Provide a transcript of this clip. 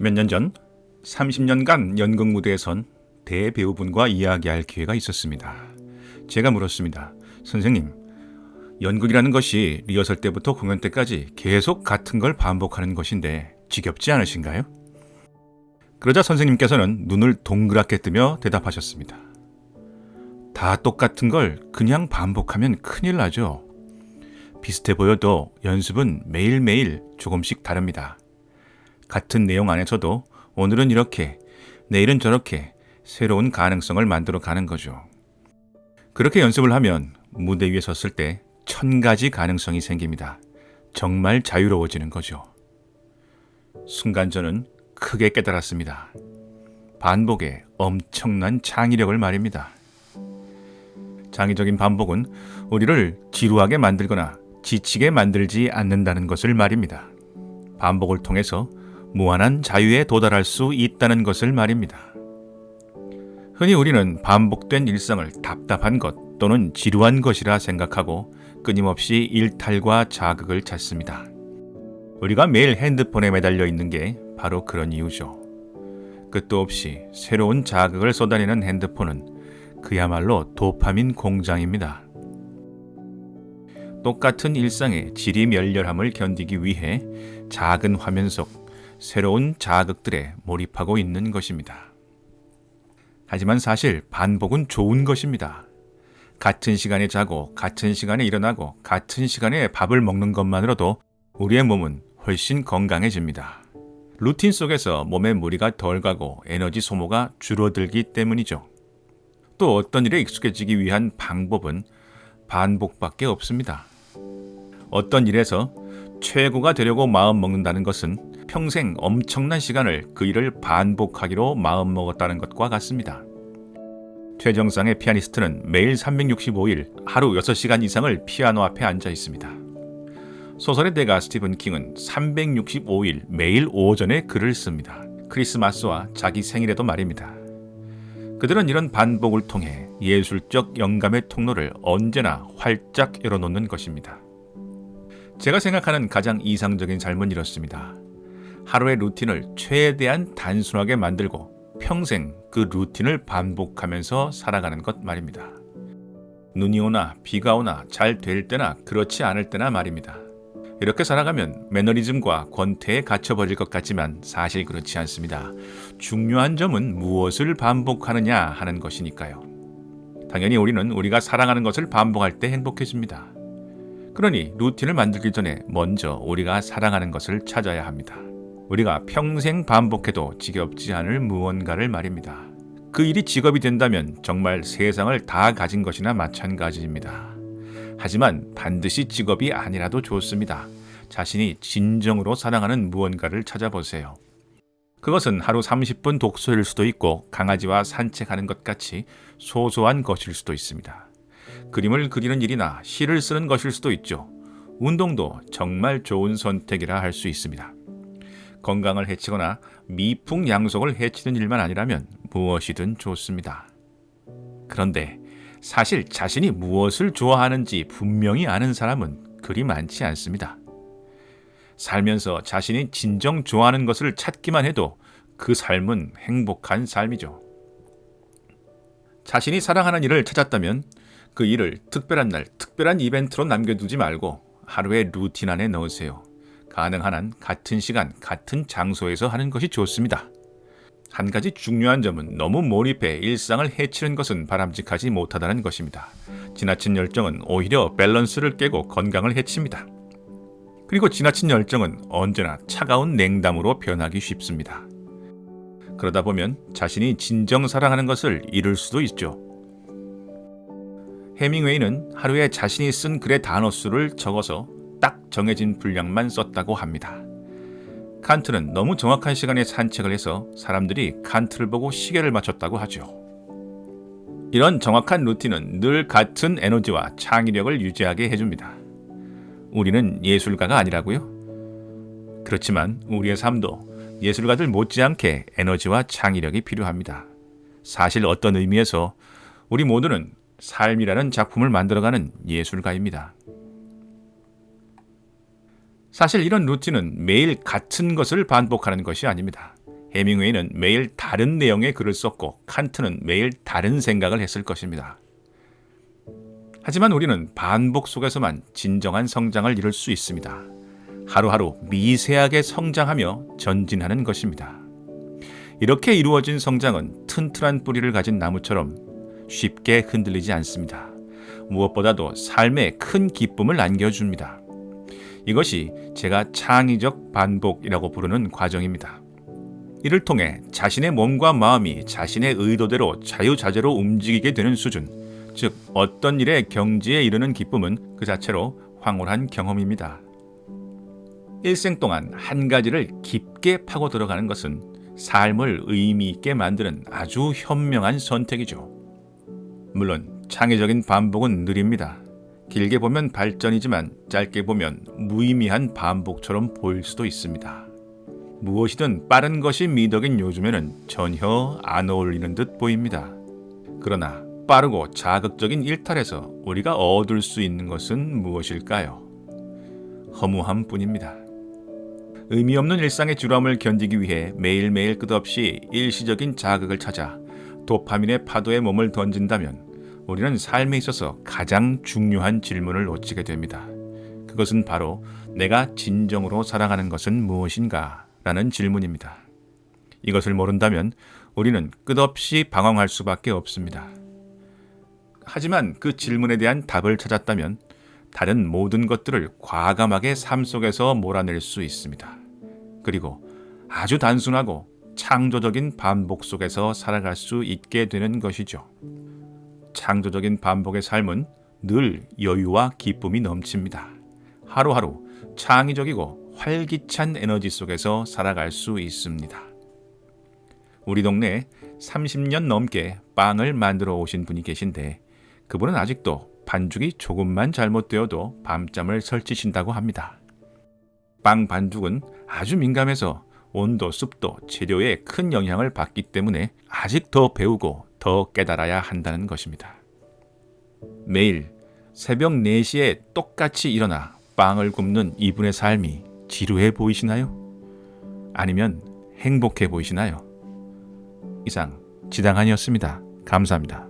몇 년 전 30년간 연극 무대에선 대배우분과 이야기할 기회가 있었습니다. 제가 물었습니다. 선생님, 연극이라는 것이 리허설 때부터 공연 때까지 계속 같은 걸 반복하는 것인데 지겹지 않으신가요? 그러자 선생님께서는 눈을 동그랗게 뜨며 대답하셨습니다. 다 똑같은 걸 그냥 반복하면 큰일 나죠. 비슷해 보여도 연습은 매일매일 조금씩 다릅니다. 같은 내용 안에서도 오늘은 이렇게, 내일은 저렇게 새로운 가능성을 만들어 가는 거죠. 그렇게 연습을 하면 무대 위에 섰을 때 1000가지 가능성이 생깁니다. 정말 자유로워지는 거죠. 순간 저는 크게 깨달았습니다. 반복의 엄청난 창의력을 말입니다. 창의적인 반복은 우리를 지루하게 만들거나 지치게 만들지 않는다는 것을 말입니다. 반복을 통해서 무한한 자유에 도달할 수 있다는 것을 말입니다. 흔히 우리는 반복된 일상을 답답한 것 또는 지루한 것이라 생각하고 끊임없이 일탈과 자극을 찾습니다. 우리가 매일 핸드폰에 매달려 있는 게 바로 그런 이유죠. 끝도 없이 새로운 자극을 쏟아내는 핸드폰은 그야말로 도파민 공장입니다. 똑같은 일상의 지리멸렬함을 견디기 위해 작은 화면 속 새로운 자극들에 몰입하고 있는 것입니다. 하지만 사실 반복은 좋은 것입니다. 같은 시간에 자고 같은 시간에 일어나고 같은 시간에 밥을 먹는 것만으로도 우리의 몸은 훨씬 건강해집니다. 루틴 속에서 몸에 무리가 덜 가고 에너지 소모가 줄어들기 때문이죠. 또 어떤 일에 익숙해지기 위한 방법은 반복밖에 없습니다. 어떤 일에서 최고가 되려고 마음먹는다는 것은 평생 엄청난 시간을 그 일을 반복하기로 마음먹었다는 것과 같습니다. 최정상의 피아니스트는 매일 365일 하루 6시간 이상을 피아노 앞에 앉아 있습니다. 소설의 대가 스티븐 킹은 365일 매일 오전에 글을 씁니다. 크리스마스와 자기 생일에도 말입니다. 그들은 이런 반복을 통해 예술적 영감의 통로를 언제나 활짝 열어놓는 것입니다. 제가 생각하는 가장 이상적인 삶은 이렇습니다. 하루의 루틴을 최대한 단순하게 만들고 평생 그 루틴을 반복하면서 살아가는 것 말입니다. 눈이 오나 비가 오나 잘 될 때나 그렇지 않을 때나 말입니다. 이렇게 살아가면 매너리즘과 권태에 갇혀버릴 것 같지만 사실 그렇지 않습니다. 중요한 점은 무엇을 반복하느냐 하는 것이니까요. 당연히 우리는 우리가 사랑하는 것을 반복할 때 행복해집니다. 그러니 루틴을 만들기 전에 먼저 우리가 사랑하는 것을 찾아야 합니다. 우리가 평생 반복해도 지겹지 않을 무언가를 말입니다. 그 일이 직업이 된다면 정말 세상을 다 가진 것이나 마찬가지입니다. 하지만 반드시 직업이 아니라도 좋습니다. 자신이 진정으로 사랑하는 무언가를 찾아보세요. 그것은 하루 30분 독서일 수도 있고 강아지와 산책하는 것 같이 소소한 것일 수도 있습니다. 그림을 그리는 일이나 시를 쓰는 것일 수도 있죠. 운동도 정말 좋은 선택이라 할 수 있습니다. 건강을 해치거나 미풍양속을 해치는 일만 아니라면 무엇이든 좋습니다. 그런데 사실 자신이 무엇을 좋아하는지 분명히 아는 사람은 그리 많지 않습니다. 살면서 자신이 진정 좋아하는 것을 찾기만 해도 그 삶은 행복한 삶이죠. 자신이 사랑하는 일을 찾았다면 그 일을 특별한 날, 특별한 이벤트로 남겨두지 말고 하루의 루틴 안에 넣으세요. 가능한 한 같은 시간, 같은 장소에서 하는 것이 좋습니다. 한 가지 중요한 점은 너무 몰입해 일상을 해치는 것은 바람직하지 못하다는 것입니다. 지나친 열정은 오히려 밸런스를 깨고 건강을 해칩니다. 그리고 지나친 열정은 언제나 차가운 냉담으로 변하기 쉽습니다. 그러다 보면 자신이 진정 사랑하는 것을 잃을 수도 있죠. 해밍웨이는 하루에 자신이 쓴 글의 단어 수를 적어서 딱 정해진 분량만 썼다고 합니다. 칸트는 너무 정확한 시간에 산책을 해서 사람들이 칸트를 보고 시계를 맞췄다고 하죠. 이런 정확한 루틴은 늘 같은 에너지와 창의력을 유지하게 해줍니다. 우리는 예술가가 아니라고요? 그렇지만 우리의 삶도 예술가들 못지않게 에너지와 창의력이 필요합니다. 사실 어떤 의미에서 우리 모두는 삶이라는 작품을 만들어가는 예술가입니다. 사실 이런 루틴은 매일 같은 것을 반복하는 것이 아닙니다. 해밍웨이는 매일 다른 내용의 글을 썼고 칸트는 매일 다른 생각을 했을 것입니다. 하지만 우리는 반복 속에서만 진정한 성장을 이룰 수 있습니다. 하루하루 미세하게 성장하며 전진하는 것입니다. 이렇게 이루어진 성장은 튼튼한 뿌리를 가진 나무처럼 쉽게 흔들리지 않습니다. 무엇보다도 삶에 큰 기쁨을 안겨줍니다. 이것이 제가 창의적 반복이라고 부르는 과정입니다. 이를 통해 자신의 몸과 마음이 자신의 의도대로 자유자재로 움직이게 되는 수준, 즉 어떤 일의 경지에 이르는 기쁨은 그 자체로 황홀한 경험입니다. 일생 동안 한 가지를 깊게 파고 들어가는 것은 삶을 의미 있게 만드는 아주 현명한 선택이죠. 물론 창의적인 반복은 느립니다. 길게 보면 발전이지만 짧게 보면 무의미한 반복처럼 보일 수도 있습니다. 무엇이든 빠른 것이 미덕인 요즘에는 전혀 안 어울리는 듯 보입니다. 그러나 빠르고 자극적인 일탈에서 우리가 얻을 수 있는 것은 무엇일까요? 허무함 뿐입니다. 의미 없는 일상의 지루함을 견디기 위해 매일매일 끝없이 일시적인 자극을 찾아 도파민의 파도에 몸을 던진다면 우리는 삶에 있어서 가장 중요한 질문을 놓치게 됩니다. 그것은 바로 내가 진정으로 사랑하는 것은 무엇인가? 라는 질문입니다. 이것을 모른다면 우리는 끝없이 방황할 수밖에 없습니다. 하지만 그 질문에 대한 답을 찾았다면 다른 모든 것들을 과감하게 삶 속에서 몰아낼 수 있습니다. 그리고 아주 단순하고 창조적인 반복 속에서 살아갈 수 있게 되는 것이죠. 창조적인 반복의 삶은 늘 여유와 기쁨이 넘칩니다. 하루하루 창의적이고 활기찬 에너지 속에서 살아갈 수 있습니다. 우리 동네에 30년 넘게 빵을 만들어 오신 분이 계신데 그분은 아직도 반죽이 조금만 잘못되어도 밤잠을 설치신다고 합니다. 빵 반죽은 아주 민감해서 온도, 습도, 재료에 큰 영향을 받기 때문에 아직 더 배우고 더 깨달아야 한다는 것입니다. 매일 새벽 4시에 똑같이 일어나 빵을 굽는 이분의 삶이 지루해 보이시나요? 아니면 행복해 보이시나요? 이상 지당한이었습니다. 감사합니다.